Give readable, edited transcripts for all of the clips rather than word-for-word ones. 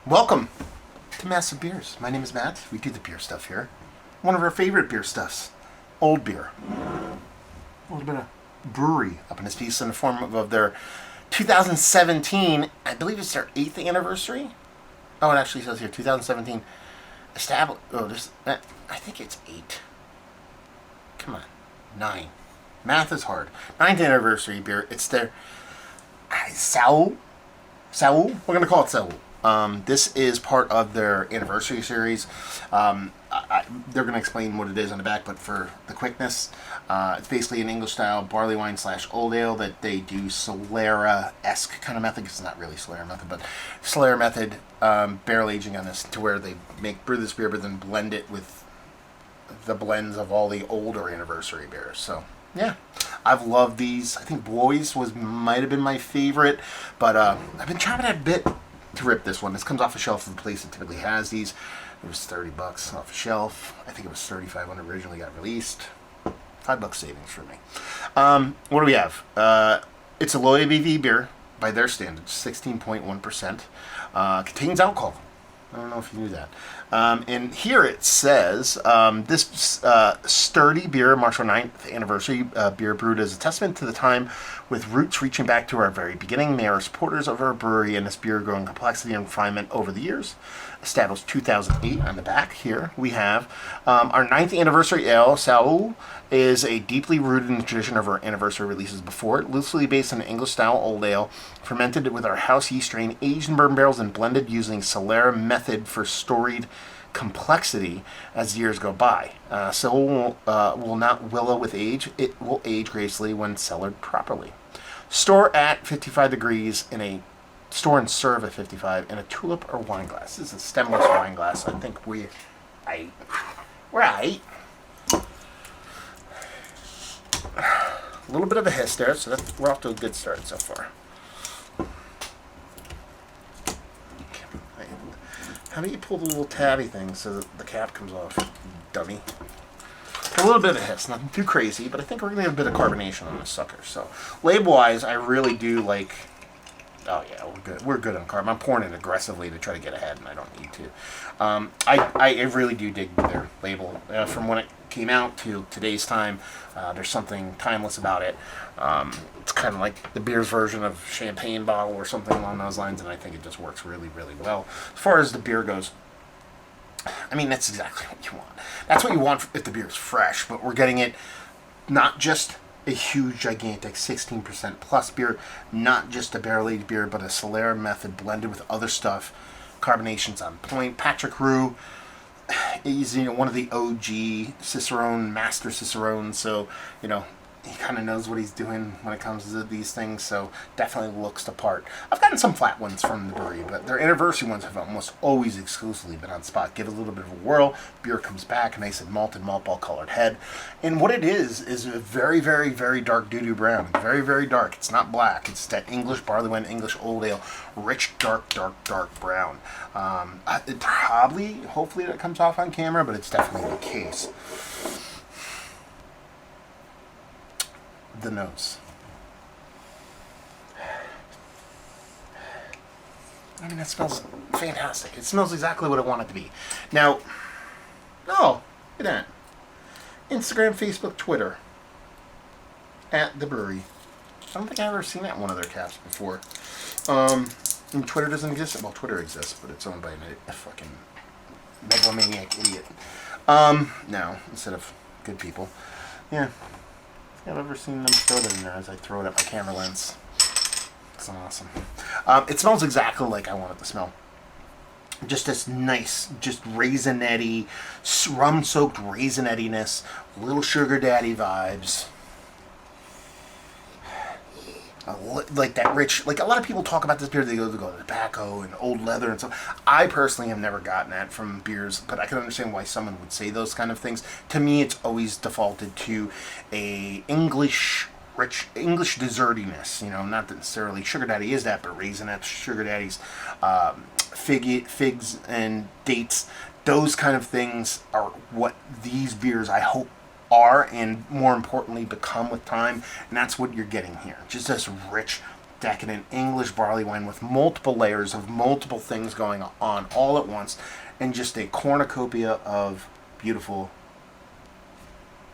Welcome to Massive Beers. My name is Matt. We do the beer stuff here. One of our favorite beer stuffs, old beer. A little bit of Bruery up in this piece in the form of their 2017, I believe it's their 8th anniversary. Oh, it actually says here 2017 established. Oh, I think it's 8. Come on, 9. Math is hard. 9th anniversary beer. It's their Saule. Saule. We're gonna call it Saule. This is part of their anniversary series. They're going to explain what it is on the back, but for the quickness, it's basically an English style barley wine / old ale that they do Solera-esque kind of method. It's not really Solera method, but Solera method barrel aging on this to where they brew this beer, but then blend it with the blends of all the older anniversary beers. So yeah, I've loved these. I think Boys might have been my favorite, but I've been trying a bit to rip this one. This comes off a shelf of the place that typically has these. It was $30 off a shelf. I think it was $35 when it originally got released. $5 savings for me. What do we have? It's a low ABV beer by their standards, 16.1%. Contains alcohol. I don't know if you knew that. And here it says, this sturdy beer, March 9th anniversary beer brewed as a testament to the time with roots reaching back to our very beginning. They are supporters of our brewery and its beer growing complexity and refinement over the years. Established 2008 on the back here. We have our 9th anniversary ale, Saule, is a deeply rooted in the tradition of our anniversary releases before it, loosely based on an English-style old ale, fermented with our house yeast strain, aged in bourbon barrels, and blended using Solera method for storied complexity as years go by. Saule will not willow with age. It will age gracefully when cellared properly. Store at 55 degrees in a store and serve at 55 in a tulip or wine glass. This is a stemless wine glass. I think we're right. A little bit of a hiss there, so we're off to a good start so far. How do you pull the little tabby thing so that the cap comes off, dummy? A little bit of a hiss, nothing too crazy, but I think we're going to get a bit of carbonation on this sucker. So, label-wise, I really do like... Oh yeah, we're good. We're good on carb. I'm pouring it aggressively to try to get ahead, and I don't need to. I really do dig their label. From when it came out to today's time, there's something timeless about it. It's kind of like the beer's version of champagne bottle or something along those lines, and I think it just works really, really well. As far as the beer goes, I mean, that's exactly what you want. That's what you want if the beer's fresh, but we're getting it not just a huge, gigantic 16% plus beer, not just a barrel-aged beer, but a Solera method blended with other stuff. Carbonation's on point. Patrick Roux is one of the OG Cicerone, master Cicerones, so he kind of knows what he's doing when it comes to these things, so definitely looks the part. I've gotten some flat ones from the brewery, but their anniversary ones have almost always exclusively been on spot. Give it a little bit of a whirl, beer comes back, nice and malted, malt ball colored head. And what it is a very, very, very dark doo-doo brown. Very, very dark. It's not black. It's that English barley wine, English old ale, rich, dark, dark, dark brown. It probably, hopefully that comes off on camera, but it's definitely the case. The nose. I mean, that smells fantastic. It smells exactly what I want it to be. Now, look at that. Instagram, Facebook, Twitter. At the brewery. I don't think I've ever seen that in one of their caps before. And Twitter doesn't exist. Well, Twitter exists, but it's owned by a fucking megalomaniac idiot. No, instead of good people. Yeah. I've ever seen them throw that in there as I throw it at my camera lens. It's awesome. It smells exactly like I want it to smell. Just this nice, just raisinetty, rum-soaked raisinettiness, little sugar daddy vibes. Like that rich, like a lot of people talk about this beer, they go to tobacco and old leather and stuff. I personally have never gotten that from beers, but I can understand why someone would say those kind of things. To me, it's always defaulted to a rich English dessertiness, not necessarily sugar daddy is that, but raisinettes, sugar daddies, figs and dates, those kind of things are what these beers, I hope, are, and more importantly become with time, and that's what you're getting here. Just this rich decadent English barley wine with multiple layers of multiple things going on all at once, and just a cornucopia of beautiful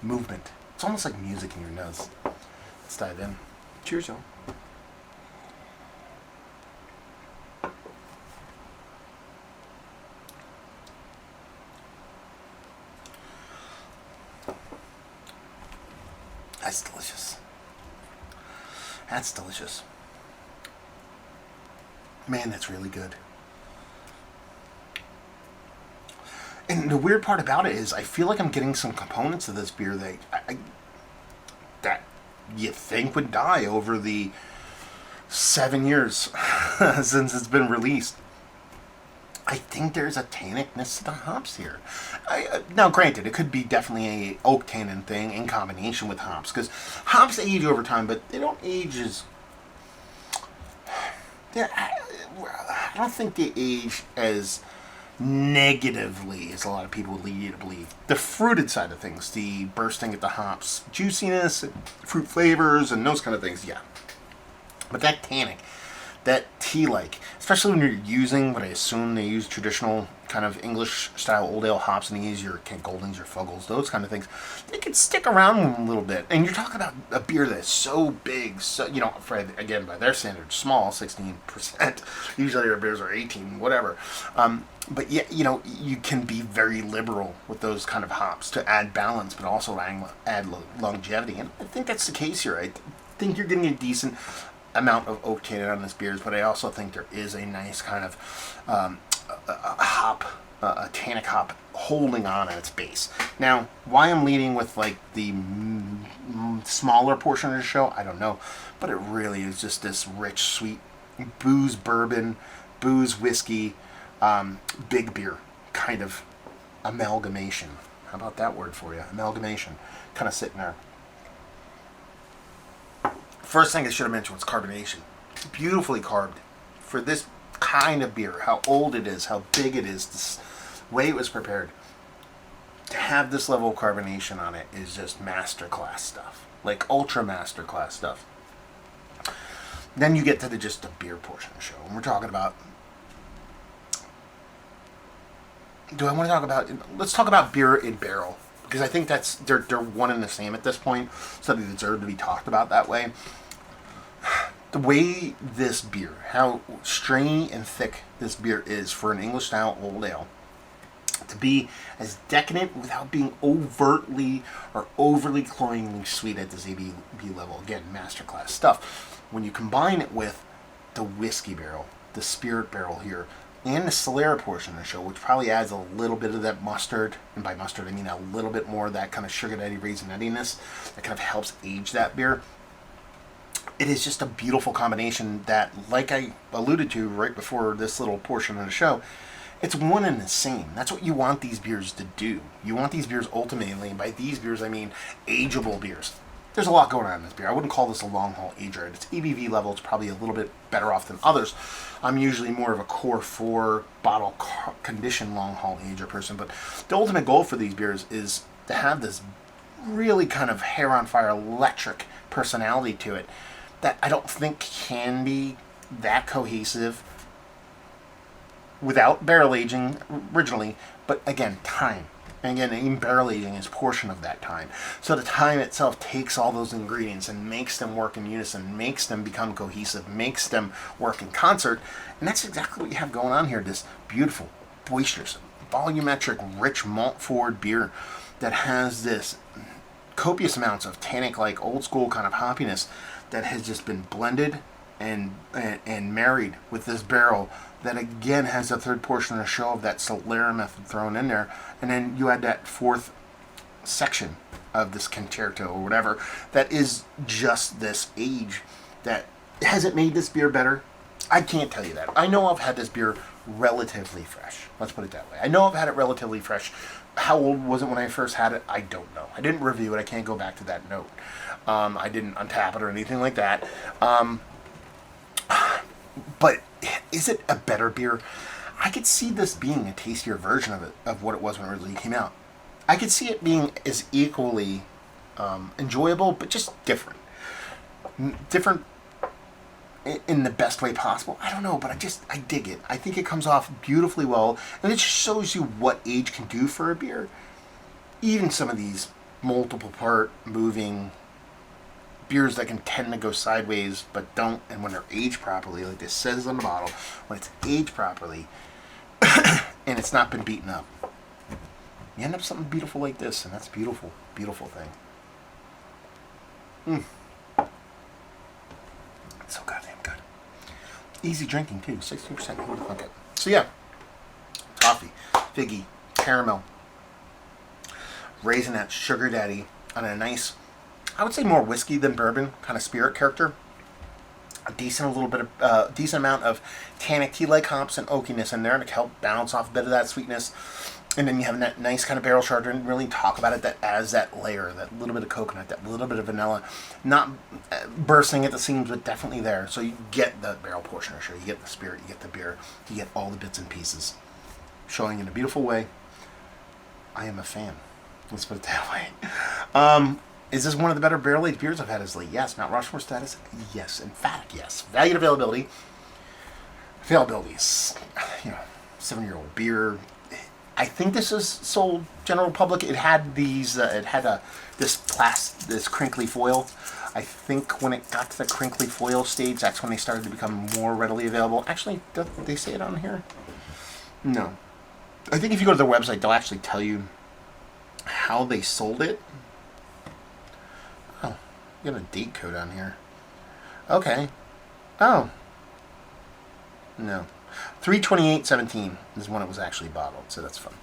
movement. It's almost like music in your nose. Let's dive in. Cheers, y'all. That's delicious. That's delicious. Man, that's really good. And the weird part about it is I feel like I'm getting some components of this beer that you think would die over the 7 years since it's been released. I think there's a tannicness to the hops here. Now, granted, it could be definitely a oak tannin thing in combination with hops, because hops age over time, but they don't age as... I don't think they age as negatively as a lot of people would lead you to believe. The fruited side of things, the bursting at the hops, juiciness, fruit flavors, and those kind of things, yeah. But that tannic, that tea-like, especially when you're using what I assume they use traditional kind of English-style old ale hops, and they use your Kent Goldings, your Fuggles, those kind of things, they can stick around a little bit. And you're talking about a beer that's so big, so, you know, for, again, by their standards, small, 16%. Usually their beers are 18, whatever. But yeah, you know, you can be very liberal with those kind of hops to add balance, but also add longevity. And I think that's the case here. I think you're getting a decent amount of oak tannin on this beer, but I also think there is a nice kind of a tannic hop holding on at its base. Now, why I'm leading with like the smaller portion of the show, I don't know, but it really is just this rich, sweet booze bourbon, booze whiskey, big beer kind of amalgamation. How about that word for you? Amalgamation. Kind of sitting there. First thing I should have mentioned was carbonation. Beautifully carbed. For this kind of beer, how old it is, how big it is, this way it was prepared, to have this level of carbonation on it is just masterclass stuff. Like ultra masterclass stuff. Then you get to just the beer portion of the show. And we're talking about... Let's talk about beer in barrel. Because I think that's they're one and the same at this point, so they deserve to be talked about that way. The way this beer, how stringy and thick this beer is for an English style old ale, to be as decadent without being overtly or overly cloyingly sweet at this ABV level. Again, masterclass stuff. When you combine it with the whiskey barrel, the spirit barrel here, and the Solera portion of the show, which probably adds a little bit of that mustard, and by mustard I mean a little bit more of that kind of sugar daddy raisinettiness that kind of helps age that beer. It is just a beautiful combination that, like I alluded to right before this little portion of the show, it's one and the same. That's what you want these beers to do. You want these beers ultimately, and by these beers I mean ageable beers. There's a lot going on in this beer. I wouldn't call this a long haul ager. At its ABV level, it's probably a little bit better off than others. I'm usually more of a core 4 bottle condition long haul ager person, but the ultimate goal for these beers is to have this really kind of hair on fire electric personality to it that I don't think can be that cohesive without barrel aging originally, but again, time. And again, even barrel aging is a portion of that time. So the time itself takes all those ingredients and makes them work in unison, makes them become cohesive, makes them work in concert. And that's exactly what you have going on here. This beautiful, boisterous, volumetric, rich malt-forward beer that has this copious amounts of tannic-like, old-school kind of hoppiness that has just been blended and married with this barrel that again has the third portion of the show of that Solera method thrown in there, and then you add that fourth section of this concerto or whatever that is just this age. That has it made this beer better? I can't tell you that. I know I've had this beer relatively fresh. Let's put it that way. I know I've had it relatively fresh. How old was it when I first had it? I don't know. I didn't review it. I can't go back to that note. I didn't untap it or anything like that. But is it a better beer? I could see this being a tastier version of it, of what it was when it originally came out. I could see it being as equally enjoyable, but just different. Different in the best way possible. I don't know, but I dig it. I think it comes off beautifully well, and it just shows you what age can do for a beer. Even some of these multiple part moving beers that can tend to go sideways but don't, and when they're aged properly, like this says on the bottle, when it's aged properly and it's not been beaten up, you end up something beautiful like this, and that's a beautiful, beautiful thing. It's so goddamn good. Easy drinking too, 16%. Who would have thunk it? So yeah, toffee, figgy, caramel, raisinette, sugar daddy on a nice, I would say more whiskey than bourbon kind of spirit character. A decent amount of tannic tea-like hops and oakiness in there to help balance off a bit of that sweetness. And then you have that nice kind of barrel charger, and really talk about it that as that layer, that little bit of coconut, that little bit of vanilla, not bursting at the seams, but definitely there. So you get the barrel portion, sure. You get the spirit, you get the beer, you get all the bits and pieces, showing in a beautiful way. I am a fan. Let's put it that way. Is this one of the better barrel-aged beers I've had as late? Yes. Mount Rushmore status? Yes. Emphatic yes. Value and availability. Availability is, 7-year-old beer. I think this is sold general public. It had these. This crinkly foil. I think when it got to the crinkly foil stage, that's when they started to become more readily available. Actually, do they say it on here? No. I think if you go to their website, they'll actually tell you how they sold it. Oh, you have a date code on here. Okay. Oh. No. 3/28/17 is when it was actually bottled, so that's fun.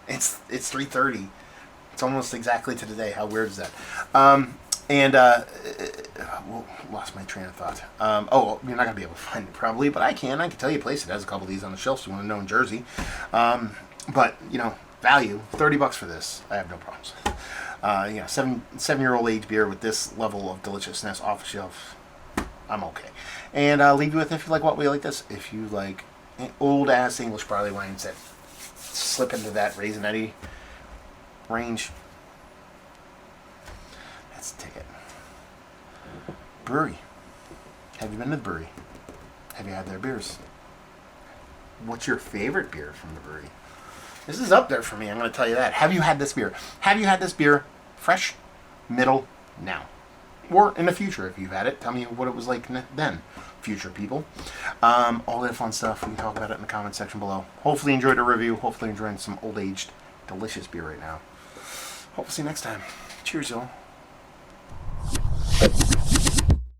It's 3:30. It's almost exactly to the day. How weird is that? Lost my train of thought. You're not gonna be able to find it probably, but I can. I can tell you a place that has a couple of these on the shelf. So you want to know in Jersey, but value $30 for this. I have no problems. 7-year-old aged beer with this level of deliciousness off the shelf. I'm okay. And I'll leave you with, if you like what we like this, if you like old ass English barley wines that slip into that raisinette range, that's the ticket. Bruery. Have you been to the Bruery? Have you had their beers? What's your favorite beer from the Bruery? This is up there for me, I'm going to tell you that. Have you had this beer? Have you had this beer fresh, middle, now? Or in the future, if you've had it, tell me what it was like then, future people. All that fun stuff, we can talk about it in the comment section below. Hopefully you enjoyed the review. Hopefully you're enjoying some old-aged, delicious beer right now. Hope to see you next time. Cheers, y'all.